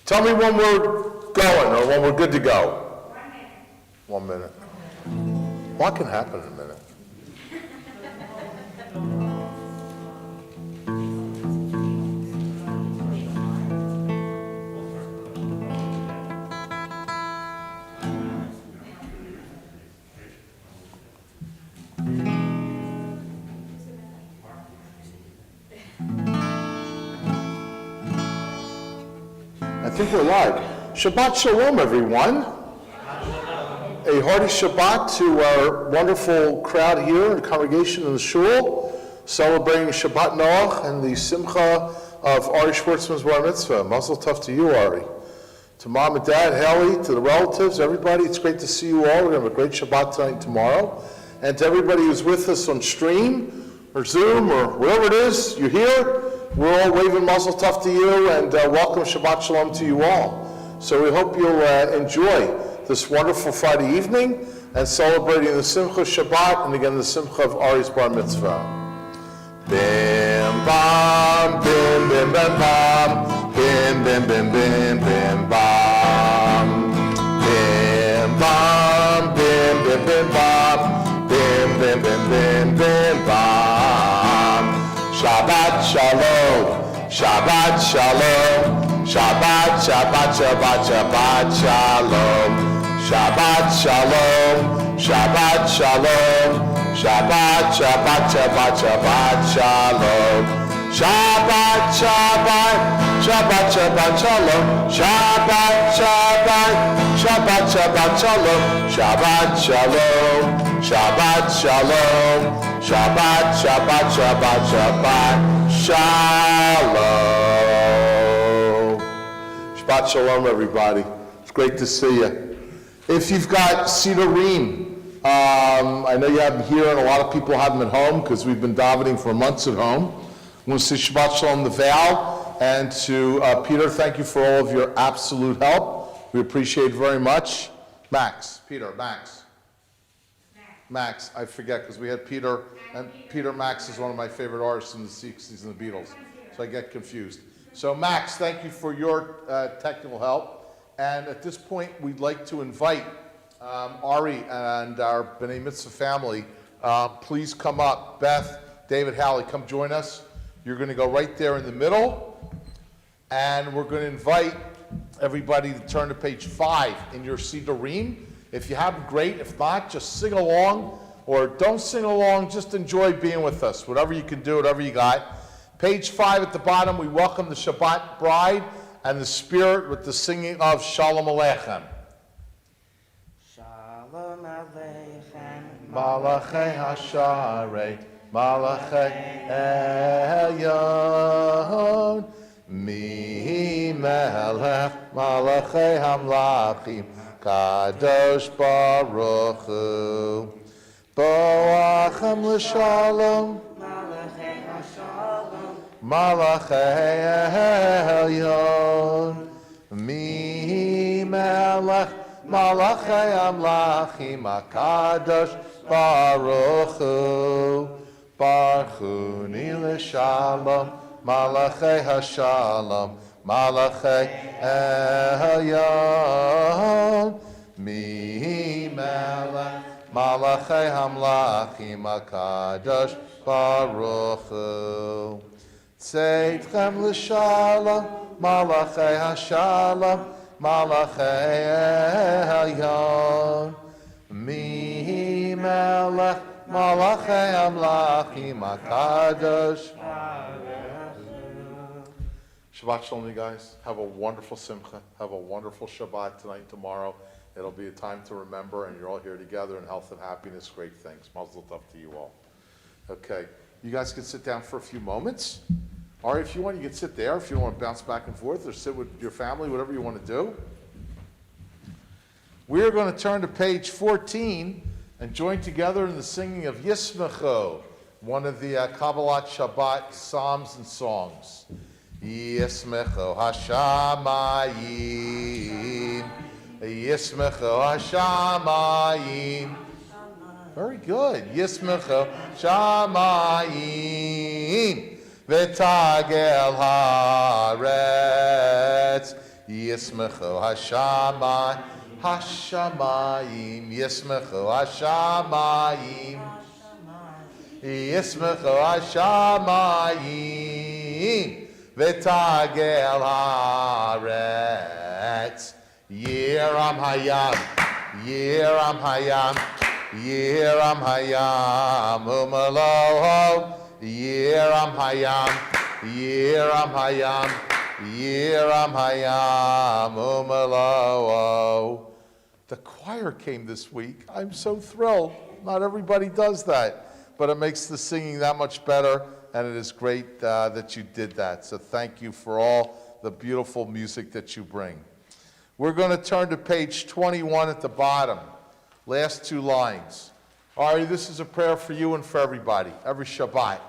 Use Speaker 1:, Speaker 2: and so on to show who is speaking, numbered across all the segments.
Speaker 1: Tell me when we're going or when we're good to go. 1 minute. What can happen in a minute? I think we're live. Shabbat Shalom, everyone. A hearty Shabbat to our wonderful crowd here, the congregation in the shul, celebrating Shabbat Noach and the Simcha of Ari Schwartzman's Bar Mitzvah. Mazel tov to you, Ari. To Mom and Dad, Haley, to the relatives, everybody, it's great to see you all. We're going to have a great Shabbat tonight and tomorrow. And to everybody who's with us on stream or Zoom or wherever it is, you're here. We're all waving Mazel tov to you and welcome Shabbat Shalom to you all. So we hope you'll enjoy this wonderful Friday evening and celebrating the Simcha Shabbat and again the Simcha of Ari's Bar Mitzvah. Bim bam, bim bim bam bam, bim bim bim bim bim bam, bim bam, bim bim bim bam, bim bim bim bim bim bam. Shabbat Shalom, Shabbat Shalom, Shabbat Shabbat Shabbat Shabbat Shalom. Shabbat Shalom, Shabbat Shalom, Shabbat Shabbat Shabbat Shabbat Shalom. Shabbat Shabbat, Shabbat Shabbat Shalom, Shabbat Shabbat, Shabbat Shabbat Shalom, Shabbat Shalom, Shabbat Shalom, Shabbat Shabbat Shabbat Shabbat Shalom. Shabbat Shalom, everybody. It's great to see you. If you've got Sidurim, I know you have them here and a lot of people have them at home because we've been davening for months at home. I want to say Shabbat Shalom to Val and to Peter. Thank you for all of your absolute help. We appreciate it very much. Max, I forget because we had Peter, and Peter Max is one of my favorite artists in the 60s and the Beatles, so I get confused. So Max, thank you for your technical help. And at this point, we'd like to invite Ari and our B'nai Mitzvah family. Please come up. Beth, David, Hallie, come join us. You're going to go right there in the middle. And we're going to invite everybody to turn to page 5 in your Sidurim. If you have them, great. If not, just sing along. Or don't sing along, just enjoy being with us. Whatever you can do, whatever you got. Page 5 at the bottom, we welcome the Shabbat bride and the Spirit with the singing of Shalom Aleichem.
Speaker 2: Shalom Aleichem,
Speaker 1: Malachei Hasharei, Malachei Elyon, Mi Melech, Malachei Hamlachim, Kadosh Baruch Hu, Boachem L'Shalom,
Speaker 2: Malachei Hashalom,
Speaker 1: Malachei Elyon, Mi Melech, Malachei Amlachim, HaKadosh Baruch Hu, Barchuni L'Shalom, Malachei Hashalom, Malachei Elyon, Mi Melech, Malachei Hamlachim, HaKadosh Baruch Hu. Tzeitchem l'shalom, Malachei Hashalom, Malachei Elyon, Mi Melech, Malachei Amlachim, HaKadosh. Shabbat Shalom, you guys. Have a wonderful Simcha. Have a wonderful Shabbat tonight and tomorrow. It'll be a time to remember, and you're all here together in health and happiness. Great things. Mazel tov to you all. Okay. You guys can sit down for a few moments. Or if you want, you can sit there. If you don't want to bounce back and forth or sit with your family, whatever you want to do. We're going to turn to page 14 and join together in the singing of Yismecho, one of the Kabbalat Shabbat psalms and songs. Yismecho Hashamayim, Yismecho Hashamayim. Very good. Yismecho Shamayim, V'tagel haaretz, Yismechu hashamayim, hashamayim, Yismechu hashamayim, Yismechu hashamayim, v'tagel haaretz, Yiram hayam, Yiram hayam, Yiram hayam, umaloho, Yiram hayam, Yiram hayam, Yiram hayam, umaloho. The choir came this week. I'm so thrilled. Not everybody does that, but it makes the singing that much better, and it is great that you did that. So thank you for all the beautiful music that you bring. We're going to turn to page 21 at the bottom, last two lines. Ari, this is a prayer for you and for everybody, every Shabbat.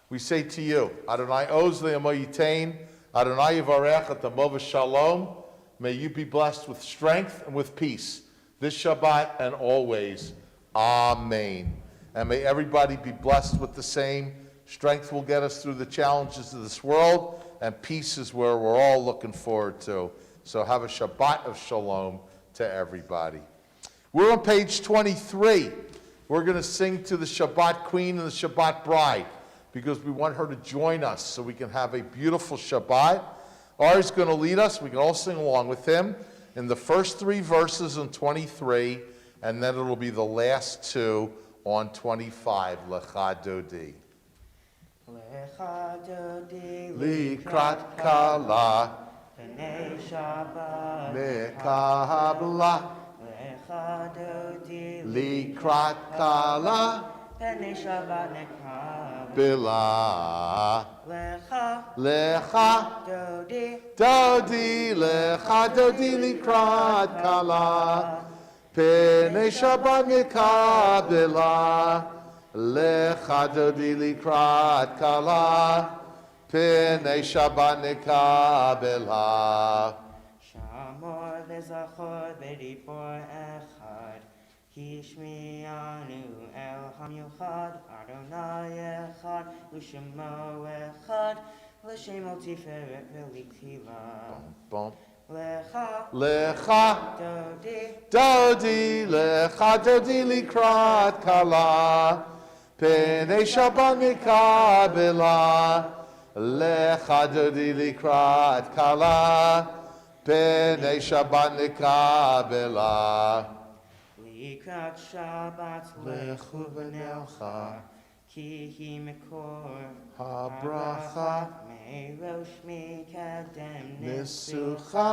Speaker 1: We say to you, Adonai oz le'amoyitain, Adonai yivarech et amov shalom. May you be blessed with strength and with peace this Shabbat and always. Amen. And may everybody be blessed with the same. Strength will get us through the challenges of this world, and peace is where we're all looking forward to. So have a Shabbat of Shalom to everybody. We're on page 23. We're going to sing to the Shabbat Queen and the Shabbat Bride because we want her to join us so we can have a beautiful Shabbat. Ari's going to lead us. We can all sing along with him in the first three verses on 23, and then it'll be the last two on 25. Lecha Dodi.
Speaker 2: Lecha Dodi
Speaker 1: Likrat Kala.
Speaker 2: B'nei Shabbat
Speaker 1: Mekabla.
Speaker 2: Lecha Dodi
Speaker 1: Likrat Kala.
Speaker 2: B'nei Shabbat nekab
Speaker 1: Bila. Lecha
Speaker 2: Dodi
Speaker 1: Dodi. Lecha Dodi Likrat Kala. Pnei Shabbat Mekabla. Lecha Dodi Likrat Kala. Pnei Shabbat Nekabela.
Speaker 2: Shamor v'zachor v'ribor echad Hishmianu el hamyuchad Adonai echad U'shemo echad L'shem ol tiferet v'liktila
Speaker 1: Bom.
Speaker 2: Lecha
Speaker 1: Lecha
Speaker 2: Dodi
Speaker 1: Dodi. Lecha Dodi Likrat Kala. Pnei Shabbat Nekabela. Lecha Dodi Likrat Kala. Pnei Shabbat Nekabela.
Speaker 2: Likrat Shabbat lechu v'nelcha Ki hi mekor
Speaker 1: Habracha
Speaker 2: Merosh mikadem
Speaker 1: Nisucha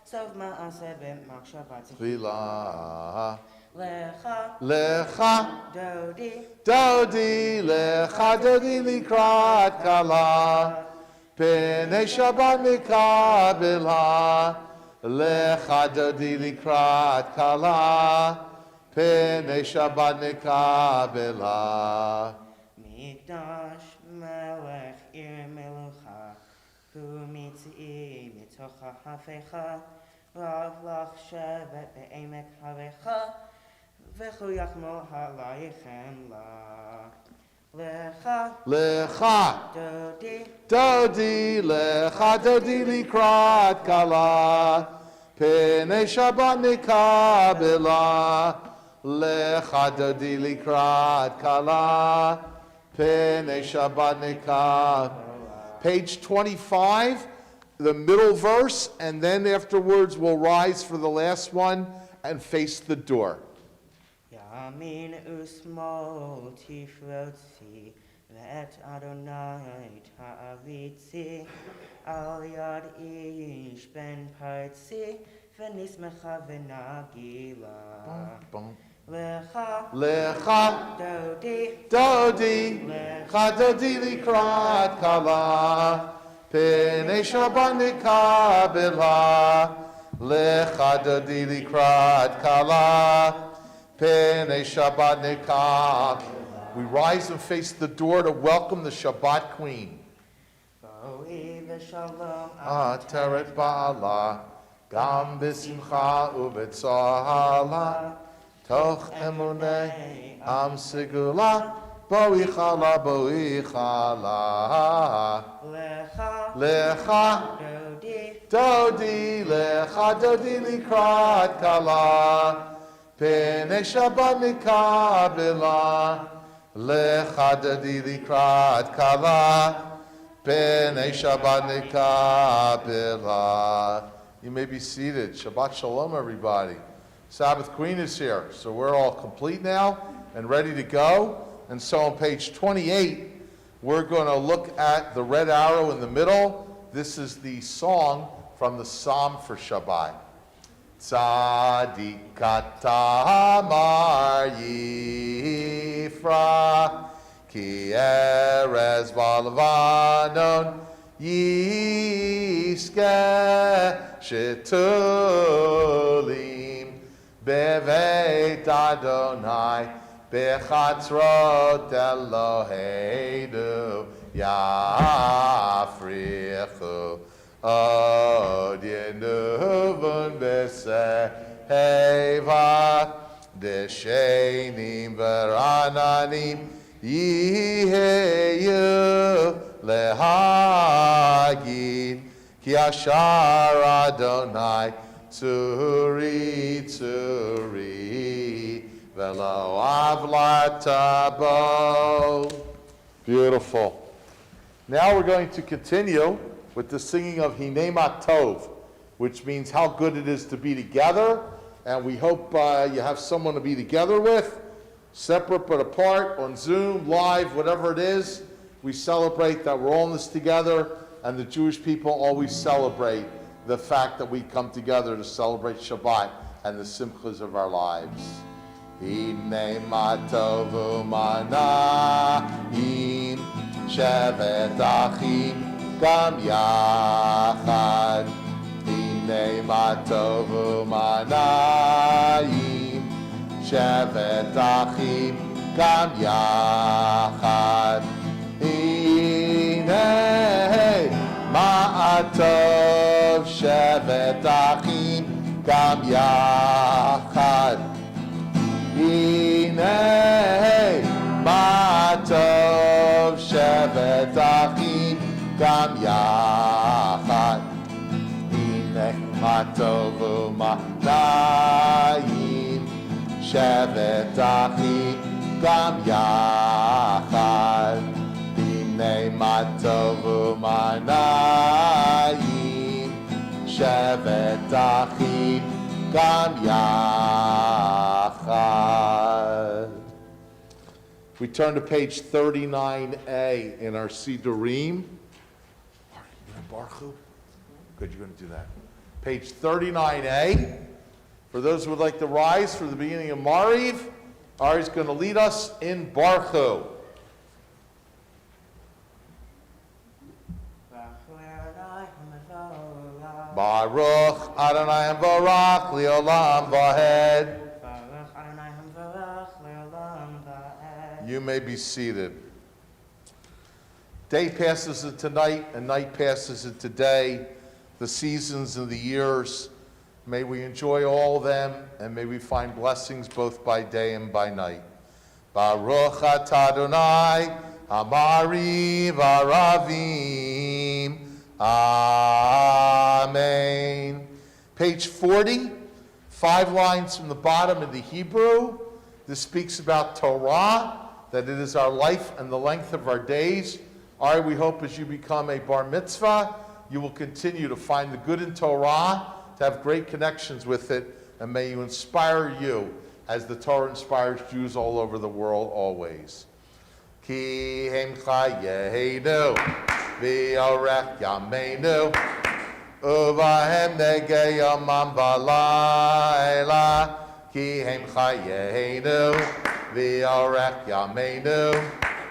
Speaker 2: Sov ma'aseh b'machshavat
Speaker 1: Tefila.
Speaker 2: Lecha
Speaker 1: Lecha
Speaker 2: Dodi
Speaker 1: Dodi. Lecha Dodi Likrat Kala. Pnei Shabbat Nekabela. Lecha Dodi Likrat Kala. Pnei Shabbat Nekabela.
Speaker 2: Mikdash melech ir melucha Hu mitzi mitocha hafecha Rav lach shevet be'emek havecha V'chu yachmo halayichem la Lecha
Speaker 1: Lecha
Speaker 2: Dodi
Speaker 1: Dodi. Lecha Dodi Likrat Kala. Pnei Shabbat Nekabela. Lecha Dodi Likrat Kala. Pnei Shabbat Nekabela. Page 25, the middle verse, and then afterwards we'll rise for the last one and face the door.
Speaker 2: Yamin usmol tifrotzi Ve'et Adonai ta'avitzi Al yad ish ben partzi V'nismecha v'nagila
Speaker 1: Bum.
Speaker 2: Lecha
Speaker 1: Lecha
Speaker 2: Dodi
Speaker 1: Dodi. Lecha Dodi Likrat Kala. Pnei Shabbat Nekabela. Lecha Dodi Likrat Kala. Pnei Shabbat Nekabela. We rise and face the door to welcome the Shabbat Queen.
Speaker 2: Bo'i v'shalom
Speaker 1: Ateret Ba'ala. Gam b'simcha u'b'tzahala. Toch emunei am sigula. Boichala, boichala.
Speaker 2: Lecha,
Speaker 1: Lecha,
Speaker 2: Dodi,
Speaker 1: Dodi, Lecha, Dodi, Likrat Kala. Pene Shabbat Mikabela. Lecha, Dodi, Likrat Kala. Pene Shabbat Mikabela. You may be seated. Shabbat Shalom, everybody. Sabbath Queen is here, so we're all complete now and ready to go. And so on page 28, we're going to look at the red arrow in the middle. This is the song from the Psalm for Shabbat. Tzadik katamar yifra, ki erez balvanon yiske shetulim beveit Adonai bechatzrot Eloheinu yafrichu od yenuvun b'seheva deshenim v'rananim yiheyu lehagid ki ashar Adonai Turi, Turi, velo avlatabo. Beautiful. Now we're going to continue with the singing of Hinemat Tov, which means how good it is to be together. And we hope you have someone to be together with, separate but apart, on Zoom, live, whatever it is. We celebrate that we're all in this together, and the Jewish people always celebrate the fact that we come together to celebrate Shabbat and the simchas of our lives. Hine matovu mana'im shevet achim gam yachad. Hine matovu mana'im shevet achim gam yachad. Hine ma'atov shevet achim gam yachad. Hinei ma'atov shevet achim gam yachad. Hinei ma'atov u'manayim shevet achim gam yachad. Hinei ma'atov u'manayim shevet achim gam yachad. We turn to page 39A in our Sidurim. Baruch? Good, you're going to do that. Page 39A. For those who would like to rise for the beginning of Mariv, Ari's going to lead us in Baruch. Baruch Adonai Barak Leolam Vahed. You may be seated. Day passes into night, and night passes into day. The seasons and the years, may we enjoy all of them, and may we find blessings both by day and by night. Baruch atah Adonai Amari Varavim. Amen. Page 40, 5 lines from the bottom in the Hebrew. This speaks about Torah, that it is our life and the length of our days. All right, we hope as you become a bar mitzvah, you will continue to find the good in Torah, to have great connections with it, and may you inspire you as the Torah inspires Jews all over the world always. Ki hem chayeinu v'yorech yameinu uvahem negei yomam v'layla. Ki hem chayeinu v'yorech yameinu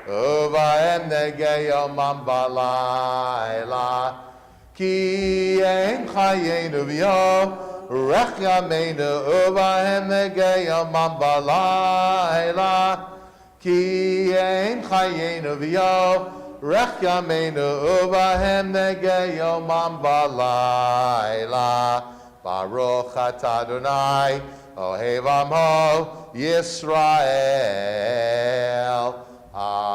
Speaker 1: uvahem negei yomam v'layla. Ki hem chayeinu v'yorech yameinu uvahem negei yomam v'layla. Ki ein chayenu v'yorech yameinu uvahem negei yomam v'layla. Baruch atah Adonai ohev amo Yisrael. Amen.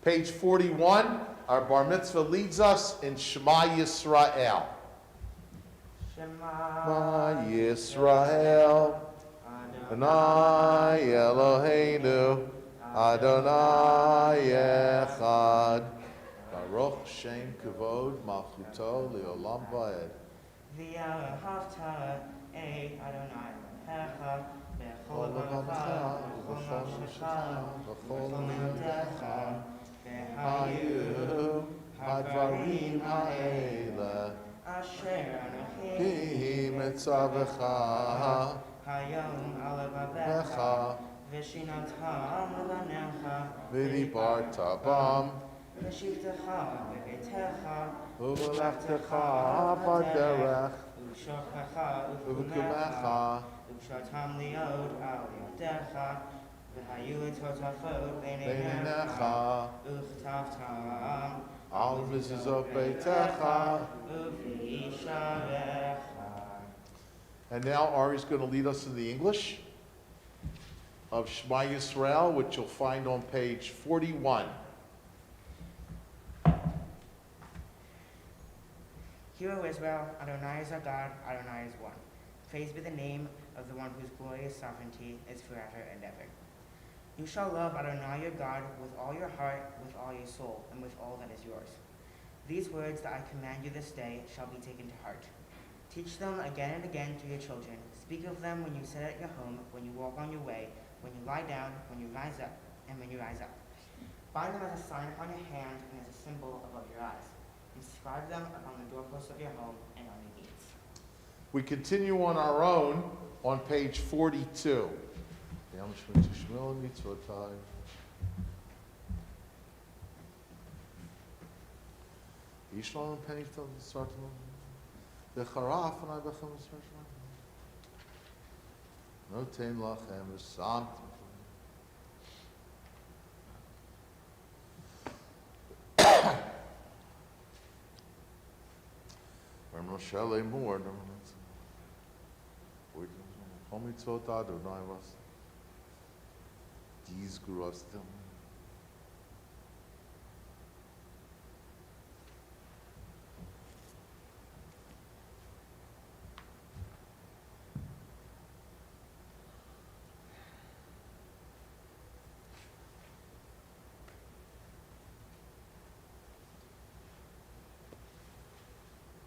Speaker 1: Page 41, our bar mitzvah leads us in Shema Yisrael. Shema Yisrael, Adonai Eloheinu, Adonai Echad. Baruch Shem Kavod Malchuto Leolam Vaed.
Speaker 2: V'yahavta ei Adonai Echad b'chol
Speaker 1: Levavecha,
Speaker 2: v'chol nafshecha
Speaker 1: V'chol
Speaker 2: v'chol me'odecha
Speaker 1: Hayu Hadvarim Ha'ele
Speaker 2: asher Anochi
Speaker 1: Ki Mitzavecha
Speaker 2: hayom al levavecha
Speaker 1: Vecha
Speaker 2: v'shinatam levanecha
Speaker 1: V'dibarta bam
Speaker 2: v'shivtecha b'beitecha
Speaker 1: U'leftecha B'derech
Speaker 2: ושוכחה
Speaker 1: U'kumecha
Speaker 2: וקשרתם להיות על ידיך, והיו תותפות
Speaker 1: Beinecha
Speaker 2: וכתבתם
Speaker 1: Al Mizuzot Beitecha.
Speaker 2: ובלי שעריך.
Speaker 1: And now Ari's going to lead us in the English of Shema Yisrael, which you'll find on page 41.
Speaker 2: Hear, O Israel, Adonai is our God, Adonai is one. Praised be the name of the one whose glorious sovereignty is forever and ever. You shall love Adonai your God with all your heart, with all your soul, and with all that is yours. These words that I command you this day shall be taken to heart. Teach them again and again to your children. Speak of them when you sit at your home, when you walk on your way, when you lie down, when you rise up, and when you rise up. Bind them as a sign upon your hand and as a symbol above your eyes. Inscribe them upon the doorposts of your home and on your gates.
Speaker 1: We continue on our own on page 42.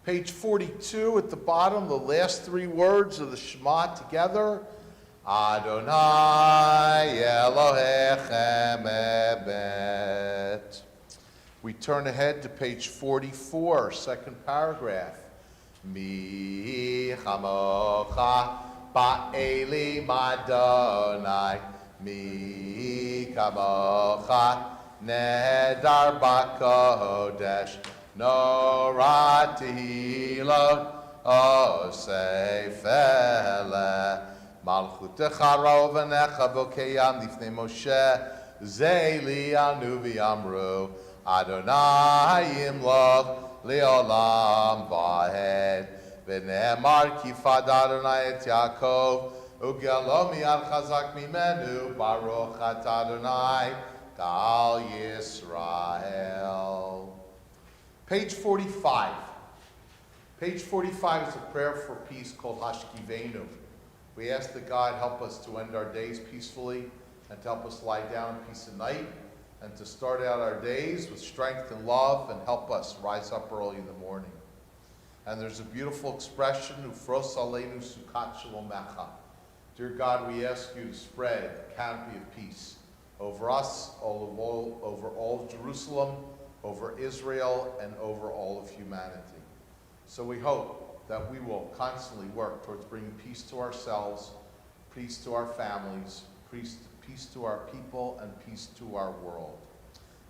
Speaker 1: Page 42 at the bottom, the last three words of the Shema together. Adonai Elohechem Emet. We turn ahead to page 44, second paragraph. Mi chamocha ba'elim Adonai. Mi kamocha nedar ba'kodesh. Nora tehilot osefele malchutecha rovanecha v'keyam lifnei Moshe zeili anu v'yamru Adonai imloch leolam vahed v'ne'emar kifad Adonai et Yaakov ugelo miyad chazak mimenu baruch at Adonai kal Yisrael. Page 45. Page 45 is a prayer for peace called Hashkivenu. We ask that God help us to end our days peacefully and to help us lie down in peace at night and to start out our days with strength and love and help us rise up early in the morning. And there's a beautiful expression, Ufros Aleinu Sukat Shalomecha. Dear God, we ask you to spread a canopy of peace over us, over all of Jerusalem, over Israel, and over all of humanity. So we hope that we will constantly work towards bringing peace to ourselves, peace to our families, peace to our people, and peace to our world.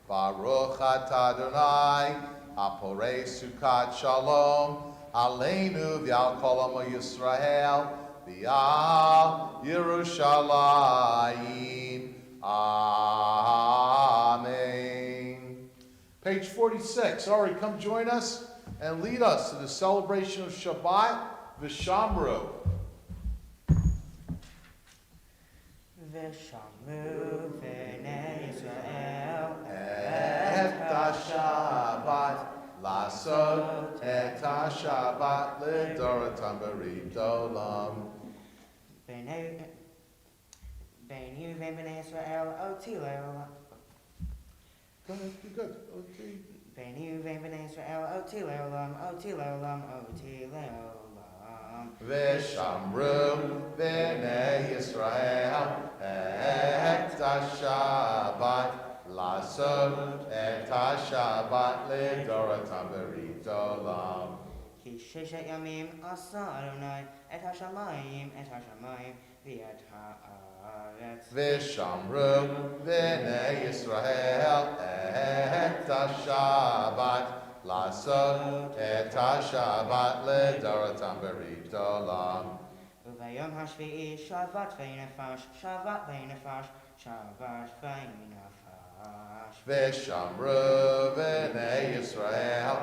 Speaker 1: Baruch atah Adonai, haporei sukat shalom, aleinu v'al kol amo Yisrael, v'al Yerushalayim. Amen. Page 46. Ari, come join us and lead us to the celebration of Shabbat V'Shamru.
Speaker 2: ושמרו בני ישראל
Speaker 3: את השבת, לעשות את השבת לדורותם ברית עולם.
Speaker 2: ביני ובין בני ישראל אותי לעולם.
Speaker 1: Go ahead, you're good. Okay.
Speaker 2: ביני ובין בני ישראל אותי לעולם, אותי לעולם, אותי לעולם.
Speaker 3: ושמרו בני ישראל את השבת, לעשות את השבת לדורותם ברית עולם.
Speaker 2: כי ששת ימים עשה אדוני את השמיים, ואת הארץ.
Speaker 3: ושמרו בני ישראל את השבת, לעשות את השבת לדורותם ברית עולם.
Speaker 2: וביום השביעי שבת ונפש, שבת ונפש, שבת ונפש.
Speaker 3: ושמרו בני ישראל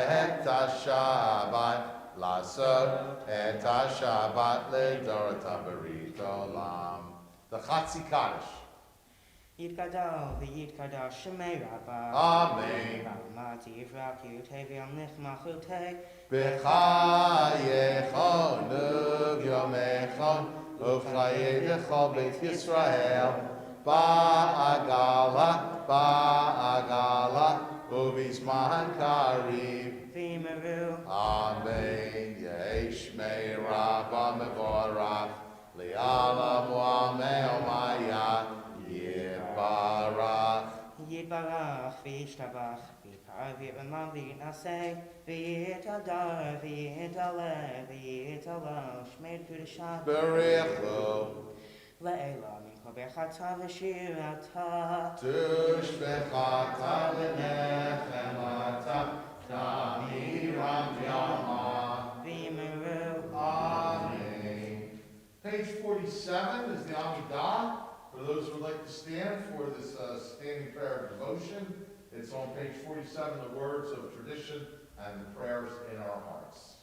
Speaker 3: את השבת, לעשות את השבת לדורותם ברית עולם. The Chatzi Kaddish.
Speaker 2: יתגדל ויתקדש שמי רבה.
Speaker 3: אמן.
Speaker 2: ועמתי יפרקיותי וימליך מלכותי.
Speaker 3: בחייכון וביומכון ובחיי לכל בית ישראל. בעגלה ובזמן קריב.
Speaker 2: וימרו.
Speaker 3: אמן. ישמי רבה מבורך לעולם ועמי יתברך.
Speaker 2: יתברך וישתבח, ויקרב וירמם ויתנשא, ויתהדר ויתעלה ויתעלה, שמי קדושה.
Speaker 3: ברכו
Speaker 2: לאלה מן כל ברכתה ושירתה.
Speaker 3: תושבחתה ונחמתה, תמירם ימה.
Speaker 2: ויאמרו.
Speaker 3: Amen. Page 47 is the Amidah. For those who would like to stand for this standing prayer of devotion, it's on page 47, the words of tradition and the prayers in our hearts.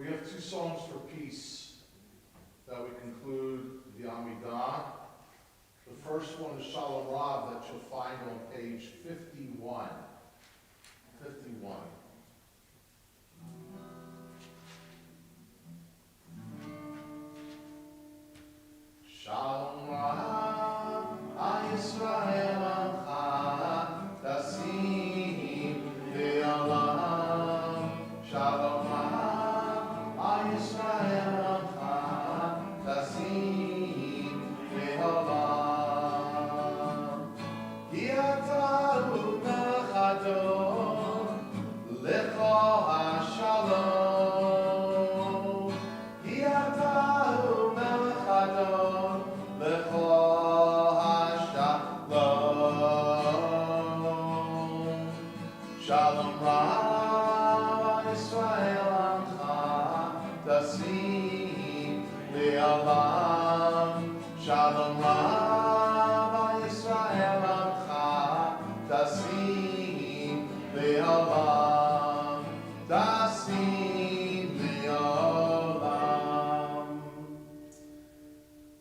Speaker 3: We have two songs for peace that we conclude the Amidah. The first one is Shalom Rav that you'll find on page 51. 51. Shalom Rav, Yisrael Alcha, Tasim V'Olam. Tasim le'olam. Shalom Lava Yisrael Amcha. Tasim le'olam. Tasim le'olam.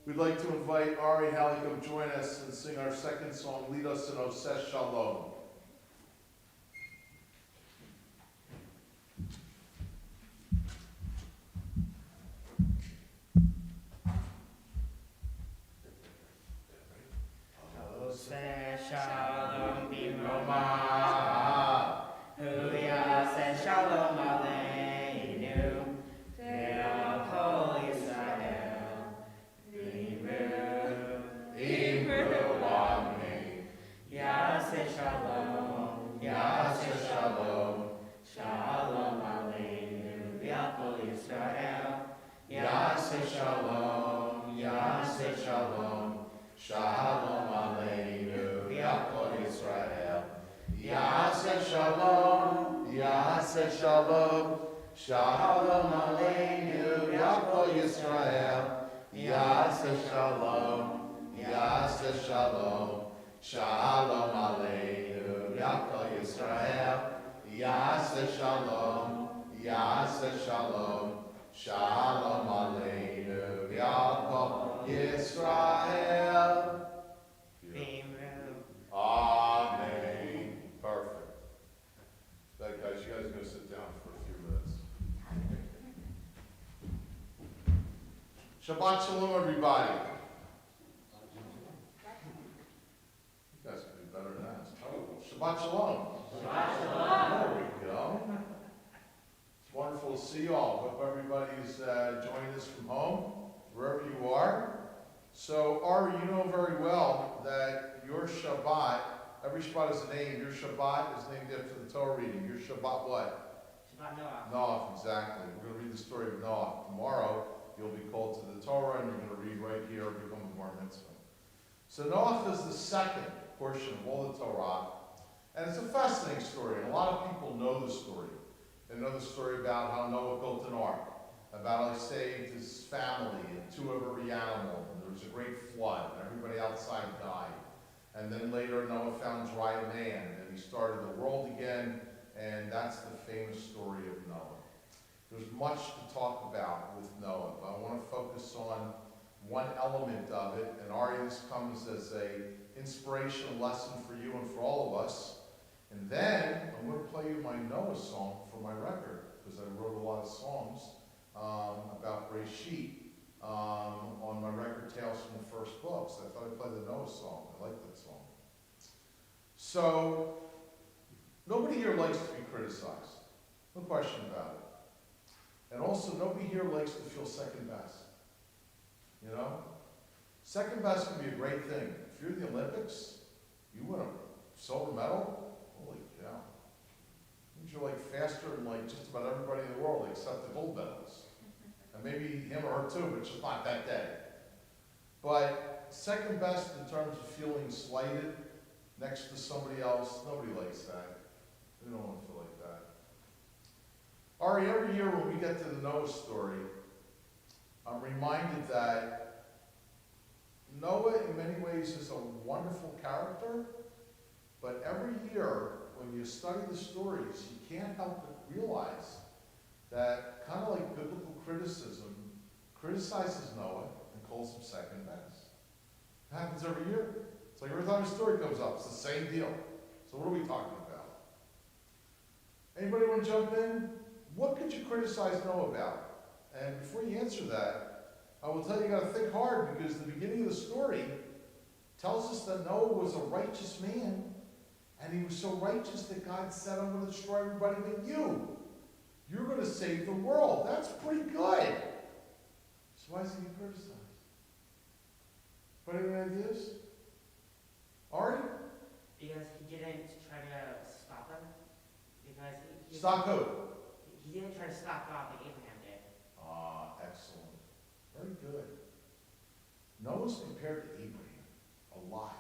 Speaker 3: We'd like to invite Ari Haliko to join us and sing our second song, Lead Us in Oseh Shalom.
Speaker 2: Oseh Shalom Bimroma. Huyaseh Shalom Aleinu. Ve'al Yisrael. Ibru Amen. Yaseh Shalom. Yaseh Shalom. Shalom Aleinu. Ve'al Yisrael. Yaseh Shalom. Yaseh Shalom. Shalom Aleinu, Ya'akol Yisrael. Yaseh Shalom, Yaseh Shalom. Shalom Aleinu, Ya'akol Yisrael. Yaseh Shalom, Yaseh Shalom. Shalom Aleinu, Ya'akol Yisrael. Yaseh Shalom, Yaseh Shalom. Shalom Aleinu, Ya'akol Yisrael. Amen. Perfect. That guys, you guys go sit down for a few minutes. Shabbat Shalom, everybody. You guys can do better than that. Oh, Shabbat Shalom. Shabbat Shalom. There we go. It's wonderful to see you all. Hope everybody's joining us from home, wherever you are. So, Ari, you know very well that your Shabbat, every Shabbat is a name. Your Shabbat is named after the Torah reading. Your Shabbat what? Shabbat Noah.
Speaker 3: Noah, exactly. We're going to read the story of Noah. Tomorrow, you'll be called to the Torah, and you're going to read right here, become a Bar Mitzvah. So, Noah is the second portion of all the Torah, and it's a fascinating story. And a lot of people know the story. They know the story about how Noah built an ark, about how he saved his family and two of every animal, and there was a great flood, and everybody outside died. And then later Noah found dry land, and he started the world again, and that's the famous story of Noah. There's much to talk about with Noah, but I want to focus on one element of it, and Ari, this comes as a inspirational lesson for you and for all of us. And then I'm going to play you my Noah song for my record, because I wrote a lot of songs about Breshit on my record Tales from the First Book. So I thought I'd play the Noah song. I like that song. So, nobody here likes to be criticized. No question about it. And also, nobody here likes to feel second best. You know? Second best can be a great thing. If you're in the Olympics, you win a silver medal, holy cow. Means you're like faster than like just about everybody in the world except the gold medalists. And maybe him or her too, but just not that day. But second best in terms of feeling slighted next to somebody else, nobody likes that. We don't want to feel like that. Ari, every year when we get to the Noah story, I'm reminded that Noah in many ways is a wonderful character, but every year when you study the stories, you can't help but realize that, kind of like biblical criticism, criticizes Noah and calls him second best. It happens every year. It's like every time a story comes up, it's the same deal. So what are we talking about? Anybody want to jump in? What could you criticize Noah about? And before you answer that, I will tell you, you got to think hard, because the beginning of the story tells us that Noah was a righteous man, and he was so righteous that God said, I'm going to destroy everybody but you. You're going to save the world. That's pretty good. So why is he being criticized? Anybody have any ideas? Ari?
Speaker 2: Because he didn't try to stop them. Because he
Speaker 3: Stop who?
Speaker 2: He didn't try to stop God like Abraham did.
Speaker 3: Ah, excellent. Very good. Noah's compared to Abraham a lot.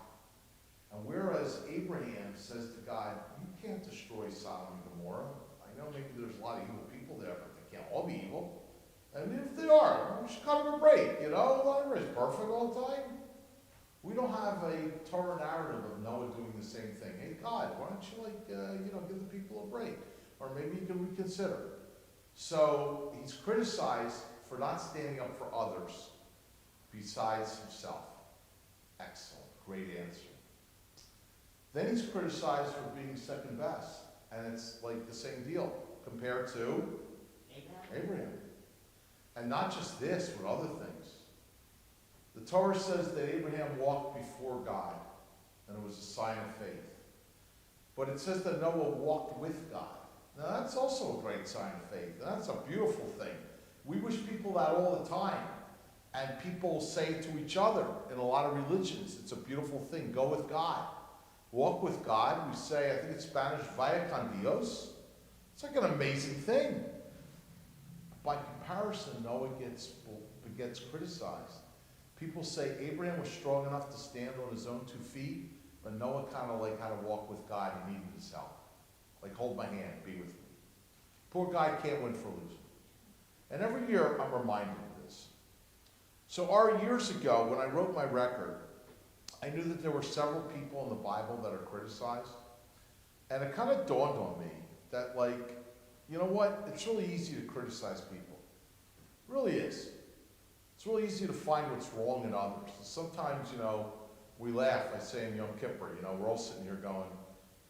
Speaker 3: And whereas Abraham says to God, you can't destroy Sodom and Gomorrah. I know maybe there's a lot of evil people there, but they can't all be evil. And if they are, we should cut them a break, you know? Not everybody's perfect all the time. We don't have a Torah narrative of Noah doing the same thing. Hey, God, why don't you, give the people a break? Or maybe you can reconsider. So he's criticized for not standing up for others besides himself. Excellent, great answer. Then he's criticized for being second best. And it's like the same deal compared to Abraham. And not just this, but other things. The Torah says that Abraham walked before God, and it was a sign of faith. But it says that Noah walked with God. Now that's also a great sign of faith. And that's a beautiful thing. We wish people that all the time. And people say to each other in a lot of religions, it's a beautiful thing. Go with God. Walk with God. We say, I think in Spanish, vaya con Dios. It's like an amazing thing. By comparison, Noah gets criticized. People say Abraham was strong enough to stand on his own 2 feet, but Noah kind of had to walk with God. He needed his help. Like, hold my hand, be with me. Poor guy can't win for losing. And every year I'm reminded of this. So years ago, when I wrote my record, I knew that there were several people in the Bible that are criticized. And it kind of dawned on me that, you know what? It's really easy to criticize people. It really is. It's really easy to find what's wrong in others. Sometimes, we laugh. I say in Yom Kippur, we're all sitting here going,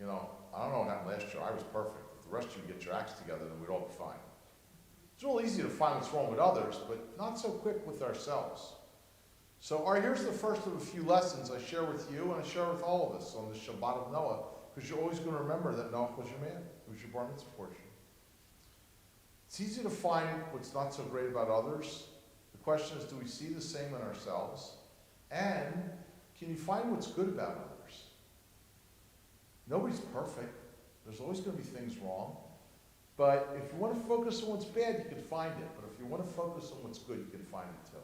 Speaker 3: I don't know what happened last year. I was perfect. If the rest of you get your acts together, then we'd all be fine. It's real easy to find what's wrong with others, but not so quick with ourselves. So here's the first of a few lessons I share with you and I share with all of us on the Shabbat of Noah, because you're always going to remember that Noah was your man. It was your bar mitzvah portion. It's easy to find what's not so great about others. The question is, do we see the same in ourselves? And can you find what's good about others? Nobody's perfect. There's always going to be things wrong. But if you want to focus on what's bad, you can find it. But if you want to focus on what's good, you can find it too.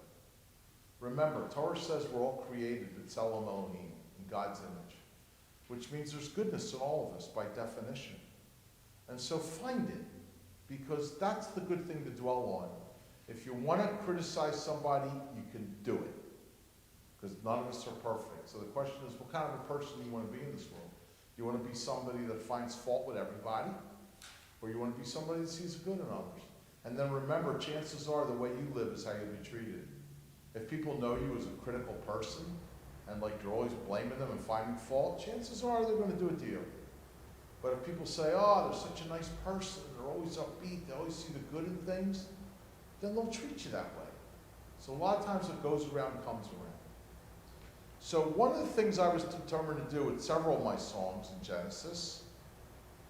Speaker 3: Remember, Torah says we're all created in Tzelem Elohim, in God's image, which means there's goodness in all of us by definition. And so find it, because that's the good thing to dwell on. If you want to criticize somebody, you can do it, because none of us are perfect. So the question is, what kind of a person do you want to be in this world? Do you want to be somebody that finds fault with everybody? Or you want to be somebody that sees the good in others? And then remember, chances are the way you live is how you'll be treated. If people know you as a critical person, and you're always blaming them and finding fault, chances are they're going to do it to you. But if people say, oh, they're such a nice person, they're always upbeat, they always see the good in things, then they'll treat you that way. So a lot of times what goes around comes around. So one of the things I was determined to do with several of my songs in Genesis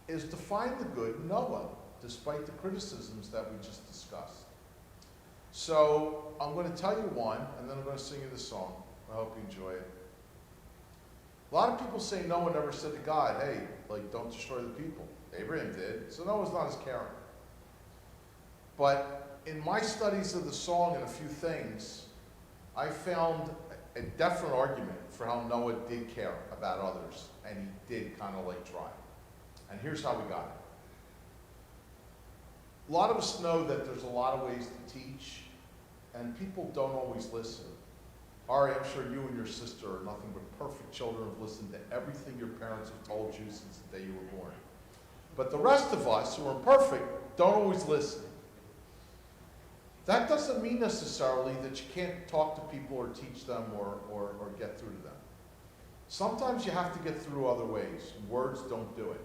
Speaker 3: is to find the good in Noah, despite the criticisms that we just discussed. So I'm going to tell you one, and then I'm going to sing you the song. I hope you enjoy it. A lot of people say Noah never said to God, hey, don't destroy the people. Abraham did, so Noah's not as caring. But in my studies of the song and a few things, I found a definite argument for how Noah did care about others, and he did kind of try. And here's how we got it. A lot of us know that there's a lot of ways to teach, and people don't always listen. Ari, I'm sure you and your sister are nothing but perfect children who've listened to everything your parents have told you since the day you were born. But the rest of us who are imperfect don't always listen. That doesn't mean necessarily that you can't talk to people or teach them or get through to them. Sometimes you have to get through other ways. Words don't do it.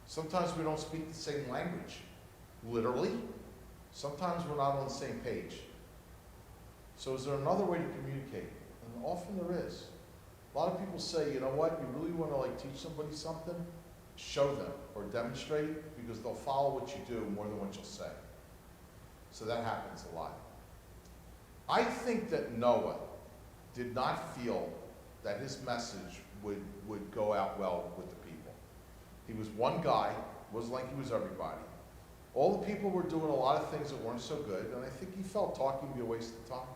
Speaker 3: Sometimes we don't speak the same language, literally. Sometimes we're not on the same page. So is there another way to communicate? And often there is. A lot of people say, you know what, you really want to teach somebody something? Show them or demonstrate, because they'll follow what you do more than what you'll say. So that happens a lot. I think that Noah did not feel that his message would go out well with the people. He was one guy, it wasn't like he was everybody. All the people were doing a lot of things that weren't so good, and I think he felt talking would be a waste of time.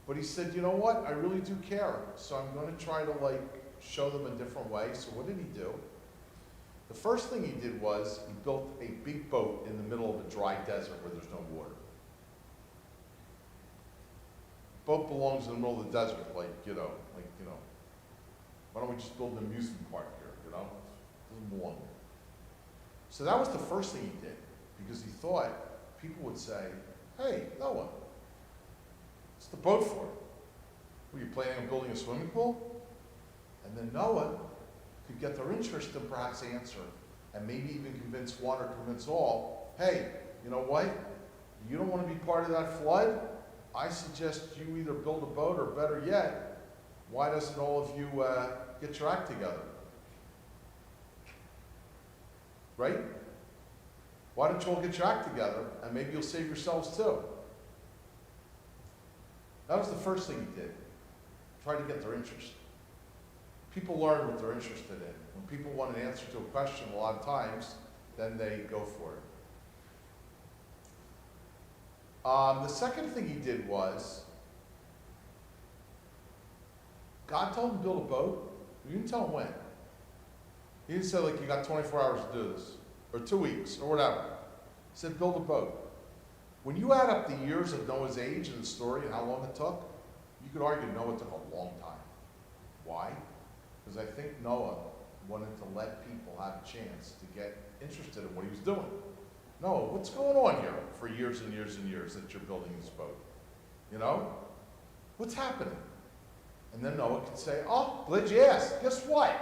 Speaker 3: But he said, you know what, I really do care, so I'm going to try to show them a different way. So what did he do? The first thing he did was he built a big boat in the middle of a dry desert where there's no water. boat belongs in the middle of the desert, like, why don't we just build an amusement park here, It doesn't belong there. So that was the first thing he did, because he thought people would say, hey, Noah, what's the boat for? Were you planning on building a swimming pool? And then Noah could get their interest and perhaps answer, and maybe even convince one or convince all, hey, you know what? You don't want to be part of that flood? I suggest you either build a boat, or better yet, why doesn't all of you get your act together? Right? Why don't you all get your act together, and maybe you'll save yourselves too? That was the first thing he did. Try to get their interest. People learn what they're interested in. When people want an answer to a question, a lot of times, then they go for it. The second thing he did was, God told him to build a boat. He didn't tell him when. He didn't say, like, you got 24 hours to do this, or 2 weeks, or whatever. He said, build a boat. When you add up the years of Noah's age and the story and how long it took, you could argue Noah took a long time. Why? Because I think Noah wanted to let people have a chance to get interested in what he was doing. Noah, what's going on here for years and years and years that you're building this boat? What's happening? And then Noah could say, oh, glad you asked. Guess what?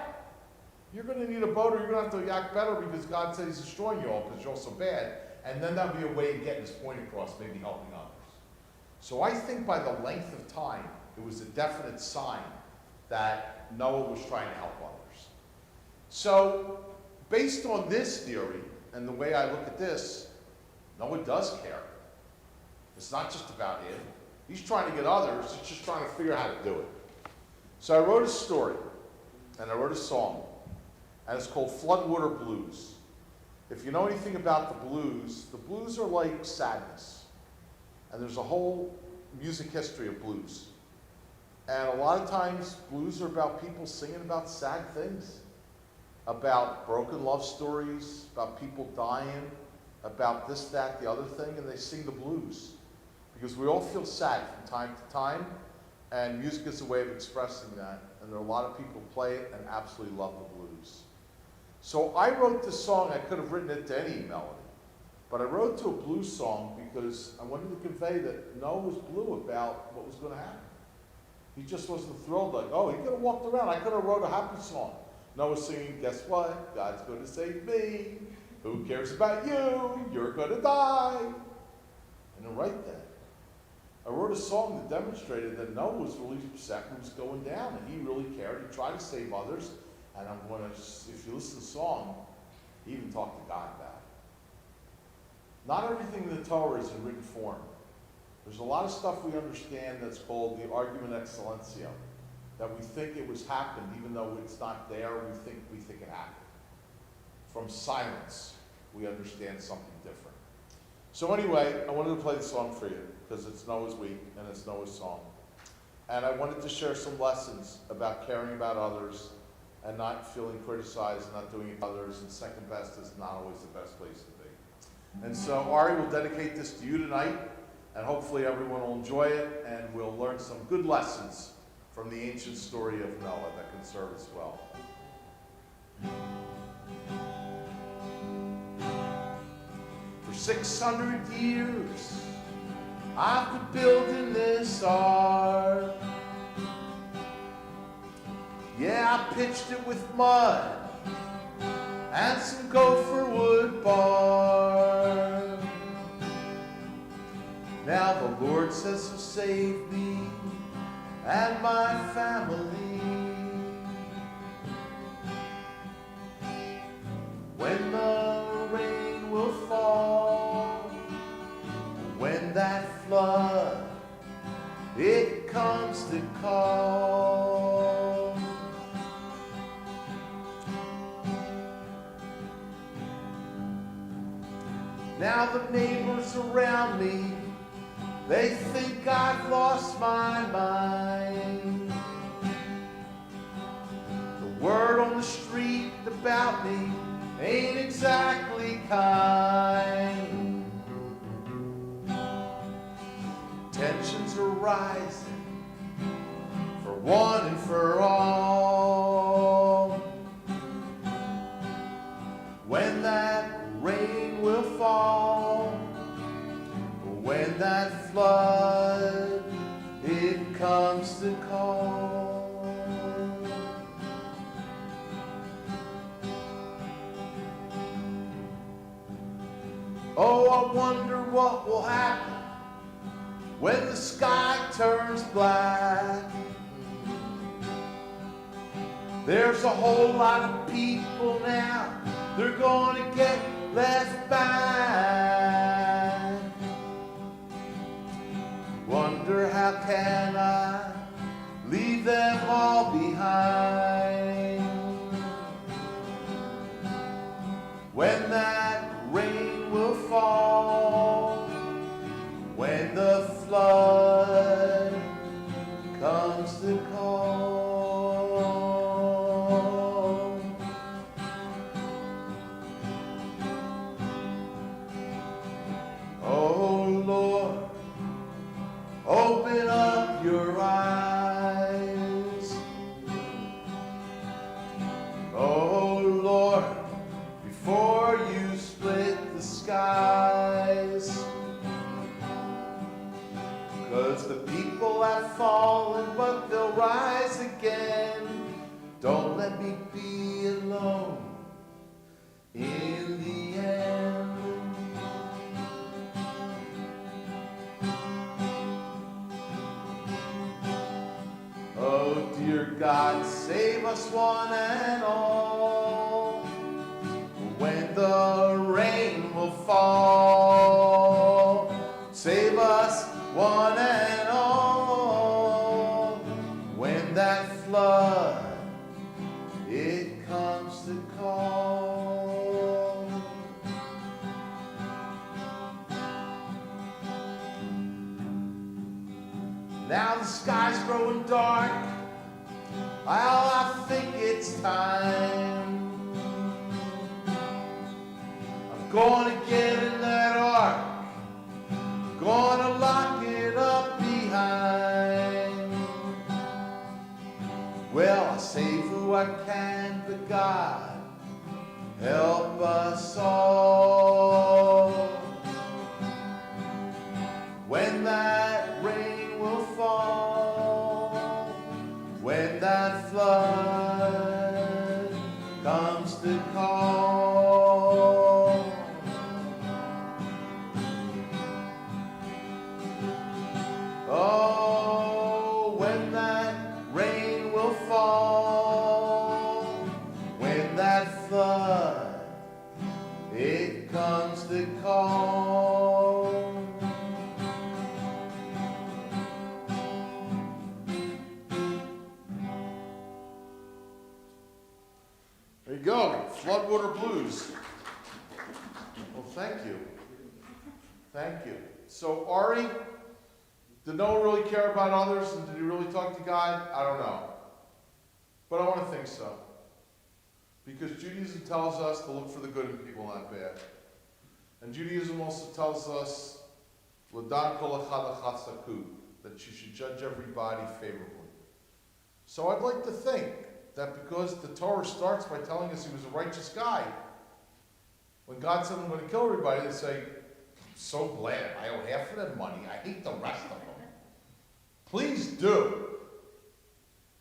Speaker 3: You're going to need a boat, or you're going to have to act better because God said he's destroying you all because you're all so bad. And then that would be a way of getting his point across, maybe helping others. So I think by the length of time, it was a definite sign that Noah was trying to help others. So based on this theory, and the way I look at this, Noah does care. It's not just about him. He's trying to get others, he's just trying to figure out how to do it. So I wrote a story, and I wrote a song, and it's called Floodwater Blues. If you know anything about the blues are like sadness. And there's a whole music history of blues. And a lot of times, blues are about people singing about sad things, about broken love stories, about people dying, about this, that, the other thing, and they sing the blues. Because we all feel sad from time to time, and music is a way of expressing that. And there are a lot of people who play it and absolutely love the blues. So I wrote this song. I could have written it to any melody, but I wrote it to a blues song because I wanted to convey that Noah was blue about what was going to happen. He just wasn't thrilled, like, oh, he could have walked around. I could have wrote a happy song. Noah's singing, guess what? God's going to save me. Who cares about you? You're going to die. I didn't write that. I wrote a song that demonstrated that Noah was really upset what was going down, and he really cared. He tried to save others. And I'm going to, if you listen to the song, he even talked to God about it. Not everything in the Torah is in written form. There's a lot of stuff we understand that's called the argument excellentia, that we think it was happened, even though it's not there, we think it happened. From silence, we understand something different. So anyway, I wanted to play the song for you, because it's Noah's week, and it's Noah's song. And I wanted to share some lessons about caring about others, and not feeling criticized, not doing it to others, and second best is not always the best place to be. And so Ari will dedicate this to you tonight, and hopefully everyone will enjoy it, and we'll learn some good lessons from the ancient story of Noah that can serve us well. For 600 years, I've been building this ark. Yeah, I pitched it with mud and some gopher wood bark. Now the Lord says he'll save me and my family. When the rain will fall, when that flood it comes to call. Now the neighbors around me, they think I've lost my mind. The word on the street about me ain't exactly kind. tensions are rising for one and for all. When that rain will fall, when that flood it comes to call. Oh, I wonder what will happen when the sky turns black. There's a whole lot of people now, they're gonna get left back. Wonder how can I leave them all behind when that rain will fall, when the flood comes to call. Oh Lord, open up your eyes. Oh Lord, before you split the skies. 'Cause the people have fallen, but they'll rise again. Don't let me be alone in the end. Oh dear God, save us one and all. When the rain will fall, save us one and all. When that flood it comes to call. Now the sky's growing dark, I think it's time. I'm gonna get in that ark, gonna lock it up behind. Well, I'll save who I can, but God, help us all. When that rain will fall, when that flood comes to call. Oh, when that rain will fall, when that flood it comes to call. There you go, Floodwater Blues. Well, thank you. Thank you. So Ari, did Noah really care about others, and did he really talk to God? I don't know. But I want to think so. Because Judaism tells us to look for the good in people, not bad. And Judaism also tells us that you should judge everybody favorably. So I'd like to think that because the Torah starts by telling us he was a righteous guy, when God said I'm going to kill everybody, they say, I'm so glad I owe half of them money. I hate the rest of them. Please do.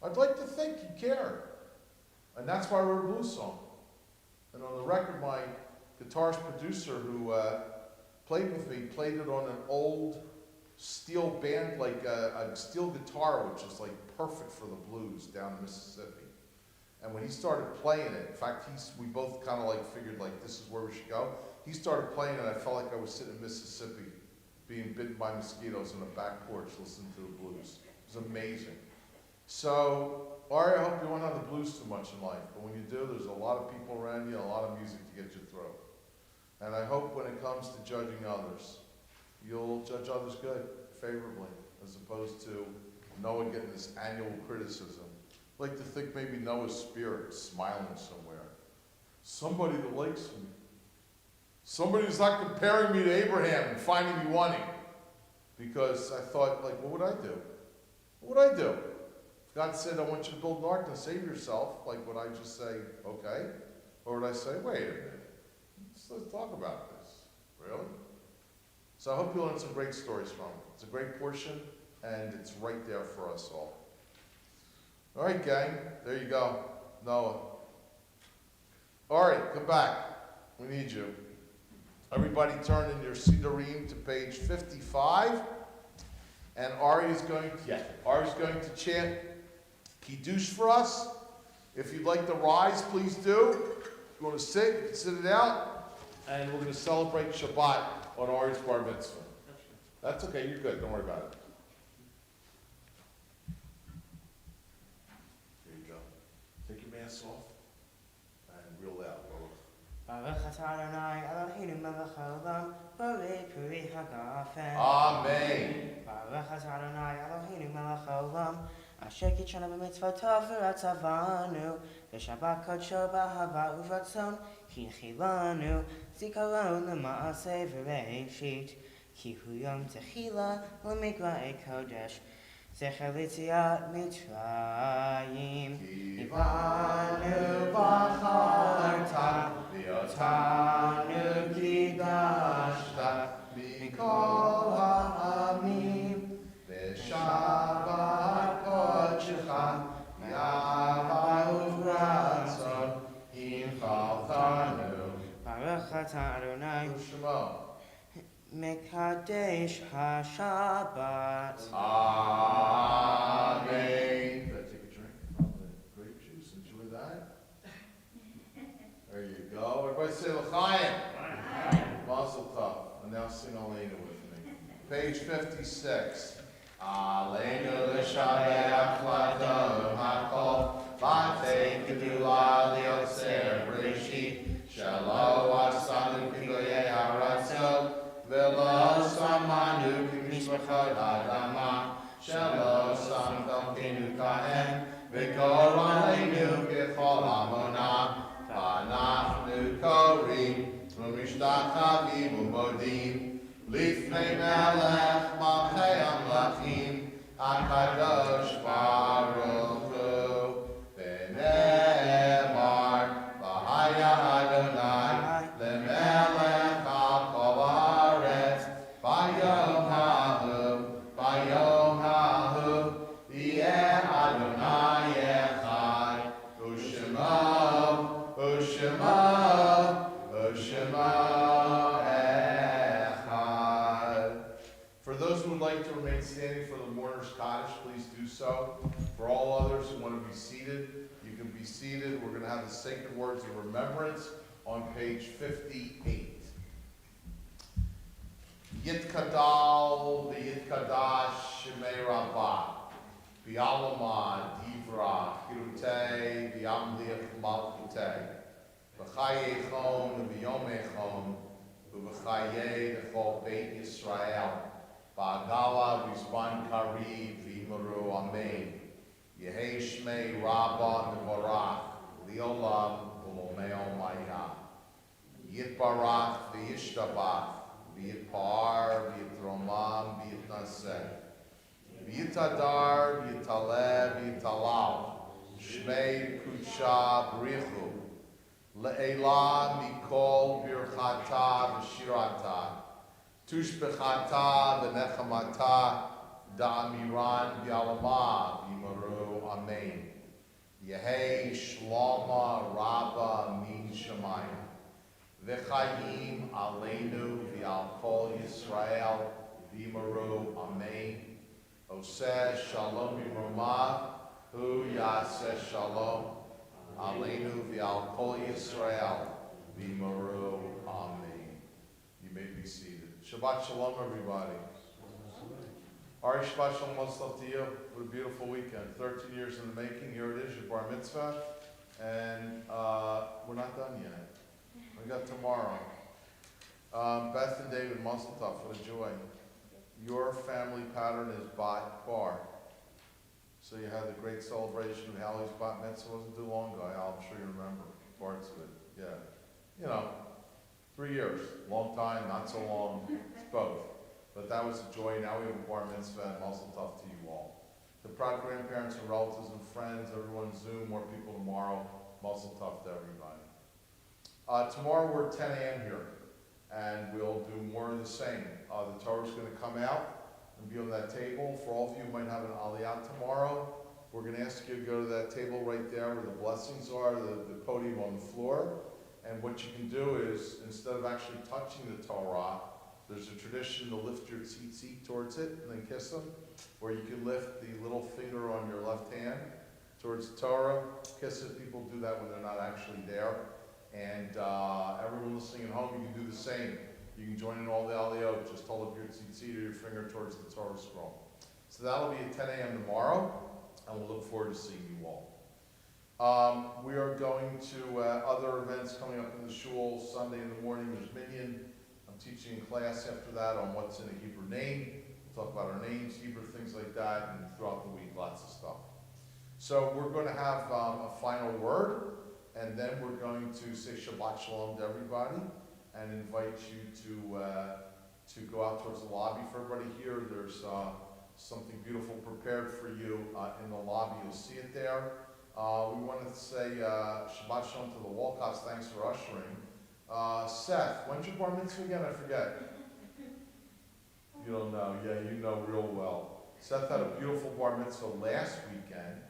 Speaker 3: I'd like to think he cared. And that's why I wrote a blues song. And on the record, my guitarist producer who played with me played it on an old steel band, like a steel guitar, which is like perfect for the blues down in Mississippi. And when he started playing it, in fact, we both kind of like figured like this is where we should go. He started playing it, I felt like I was sitting in Mississippi, being bitten by mosquitoes on a back porch listening to the blues. It was amazing. So, Ari, I hope you won't have the blues too much in life, but when you do, there's a lot of people around you and a lot of music to get you through. And I hope when it comes to judging others, you'll judge others good, favorably, as opposed to Noah getting this annual criticism. I'd like to think maybe Noah's spirit smiling somewhere. Somebody that likes me. Somebody who's not comparing me to Abraham and finding me wanting. because I thought, like, what would I do? What would I do? If God said, I want you to build an ark and save yourself, like, would I just say, okay? Or would I say, wait a minute, let's talk about this. Really? So I hope you learn some great stories from it. It's a great portion, and it's right there for us all. All right, gang, there you go. Noah. All right, come back. We need you. Everybody turn in your Sidurim to page 55. And Ari is going to chant Kiddush for us. If you'd like to rise, please do. If you want to sit, you can sit it out. And we're going to celebrate Shabbat on Ari's bar mitzvah. That's okay, you're good, don't worry about it. There you go. Take your mask off. And real loud.
Speaker 2: Baruch atah Adonai Eloheinu melech haolam, borei peri hagafen.
Speaker 3: Amen.
Speaker 2: Baruch atah Adonai Eloheinu melech haolam, asher kitshanu b'mitzvotav v'ratzavanu, v'shabbat kodsho b'ahava uvratzon, hinchi lanu, zikaron l'maaseh v'reishit, ki hu yom techila l'mikra'ei kodesh, zecher l'tziat Mitzrayim. Ivanu b'charta, v'yotanu kidashta, mikol ha'amim, v'shabbat kodshecha, v'yava uvratzon, hinchaltanu. Baruch atah Adonai,
Speaker 3: Shema.
Speaker 2: Mekadesh HaShabbat.
Speaker 3: Amen. Did I take a drink from the grape juice? Enjoy that. There you go. Everybody say L'chaim. Mazel tov. And now sing Aleinu with me. Page 56. Aleinu l'shabeach l'adon hakol, v'atei kedula liotzer breshit, shelo asanu kigoyei haratzot, v'lo samanu k'mishpachot adama, shelo samchalkenu kahem, v'kor aleinu k'chol amona, v'anachnu korim, v'mishtachavim u'modim, lifnei melech malchei amlachim, HaKadosh Baruch Hu, v'ne'emar, v'haya Adonai, lemelech al kol haaretz, v'yom hahu, v'yeh Adonai echad, u'shemo, echad. For those who would like to remain standing for the mourner's Kaddish, please do so. For all others who want to be seated, you can be seated. We're going to have the sacred words of remembrance on page 58. Yitkadal v'yitkadash shemei rabbah, v'yalomad divra kirutei v'yamliach malchutei, v'chayechon v'yomechon, v'chayei l'chol beit Yisrael, v'agala v'zban kariv v'yimaru amen, yehei shmei rabbah nevarach, li'olam v'lomeo maya, yitbarach v'yishtabach, v'yitpar v'yitromam v'yitnaseh, v'yitadar v'yitaleh v'yitalal, shmei kudsha b'richu, le'ela mikol birchata v'shirata, tushbechata v'nechamata, da'amiran v'yalama v'yimaru amen. Yehei shloma rabba min shamayim, v'chayim aleinu v'al kol Yisrael v'yimaru amen. Oseh shalom v'romah, hu yaseh shalom, aleinu v'al kol Yisrael v'yimaru amen. You may be seated. Shabbat shalom, everybody. Ari, Shabbat shalom, much love to you. What a beautiful weekend. 13 years in the making. Here it is, your bar mitzvah. And we're not done yet. We got tomorrow. Beth and David, mazel tov, what a joy. Your family pattern is bat bar. So you had the great celebration of Hallie's bat mitzvah. Wasn't too long ago. I'm sure you remember parts of it. Yeah. You know, 3 years. Long time, not so long. It's both. but that was a joy. Now we have a bar mitzvah, and mazel tov to you all. The proud grandparents and relatives and friends, everyone Zoom, more people tomorrow, mazel tov to everybody. Tomorrow we're at 10 a.m. here, and we'll do more of the same. The Torah's going to come out and be on that table. For all of you who might have an aliyah tomorrow, we're going to ask you to go to that table right there where the blessings are, the podium on the floor. And what you can do is, instead of actually touching the Torah, there's a tradition to lift your tzitzit towards it and then kiss them, or you can lift the little finger on your left hand towards the Torah, kiss it. People do that when they're not actually there. And everyone listening at home, you can do the same. You can join in all the aliyot. Just hold up your tzitzit or your finger towards the Torah scroll. So that'll be at 10 a.m. tomorrow, and we'll look forward to seeing you all. We are going to other events coming up in the shul. Sunday in the morning, there's Minyan. I'm teaching a class after that on what's in a Hebrew name. We'll talk about our names, Hebrew, things like that, and throughout the week, lots of stuff. So we're going to have a final word, and then we're going to say Shabbat Shalom to everybody and invite you to go out towards the lobby. For everybody here, there's something beautiful prepared for you in the lobby. You'll see it there. We want to say Shabbat Shalom to the Walcotts. Thanks for ushering. Seth, when's your bar mitzvah again? I forget. You don't know. Yeah, you know real well. Seth had a beautiful bar mitzvah last weekend.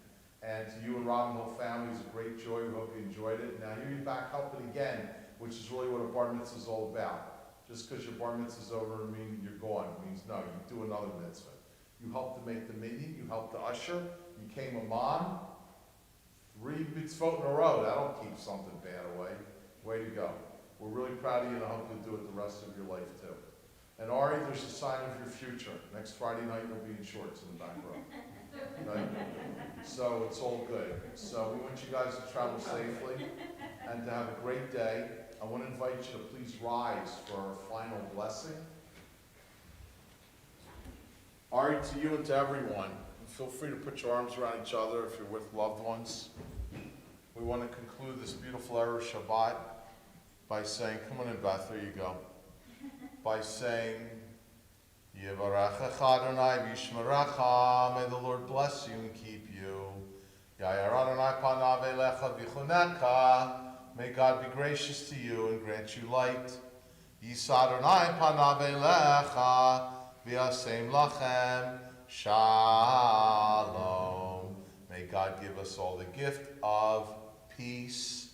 Speaker 3: And to you and Robin, the whole family, it was a great joy. We hope you enjoyed it. Now here you're back helping again, which is really what a bar mitzvah is all about. Just because your bar mitzvah is over doesn't mean you're gone. It means no, you do another mitzvah. You helped to make the minyan, you helped to usher, you came a mom. 3 mitzvot in a row, that'll keep something bad away. Way to go. We're really proud of you, and I hope you'll do it the rest of your life too. And Ari, there's a sign of your future. Next Friday night, you'll be in shorts in the back row. Right? So it's all good. So we want you guys to travel safely and to have a great day. I want to invite you to please rise for our final blessing. Ari, to you and to everyone, feel free to put your arms around each other if you're with loved ones. We want to conclude this beautiful Erev Shabbat by saying, come on in, Beth, there you go. By saying, Yevarechecha Adonai v'yishmerecha, may the Lord bless you and keep you. Yair Adonai panav elecha v'chuneka, may God be gracious to you and grant you light. Yisa Adonai panav elecha v'yasem lachem shalom. May God give us all the gift of peace.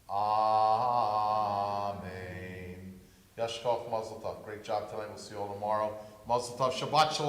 Speaker 3: Amen. Yashkoch Mazel Tov. Great job tonight. We'll see you all tomorrow. Mazel Tov. Shabbat Shalom.